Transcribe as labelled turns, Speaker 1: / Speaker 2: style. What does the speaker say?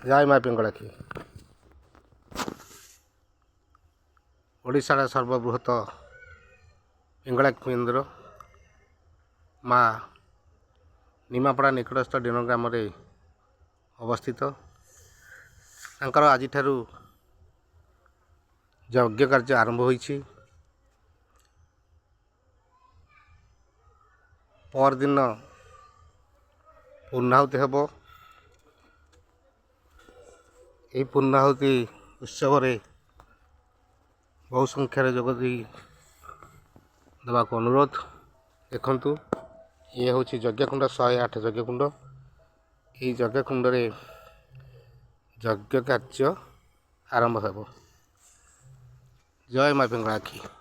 Speaker 1: ଜୟ ମା ପିଙ୍ଗଳାକ୍ଷୀ। ଓଡ଼ିଶାର ସର୍ବବୃହତ ପିଙ୍ଗଳାକ୍ଷୀ ମନ୍ଦିର ମା ନିମାପଡ଼ା ନିକଟସ୍ଥ ଡିଣ ଗ୍ରାମରେ ଅବସ୍ଥିତ। ତାଙ୍କର ଆଜିଠାରୁ ଯଜ୍ଞ କାର୍ଯ୍ୟ ଆରମ୍ଭ ହୋଇଛି। ପରଦିନ ପୂର୍ଣ୍ଣାହୁତି ହେବ। ଏହି ପୂର୍ଣ୍ଣାହୁତି ଉତ୍ସବରେ ବହୁ ସଂଖ୍ୟାରେ ଯୋଗ ଦେବାକୁ ଅନୁରୋଧ। ଦେଖନ୍ତୁ, ଇଏ ହେଉଛି ଯଜ୍ଞକୁଣ୍ଡ, 108 ଯଜ୍ଞକୁଣ୍ଡ। ଏହି ଯଜ୍ଞକୁଣ୍ଡରେ ଯଜ୍ଞ କାର୍ଯ୍ୟ ଆରମ୍ଭ ହେବ। ଜୟ ମା ପିଙ୍ଗଳାକ୍ଷୀ।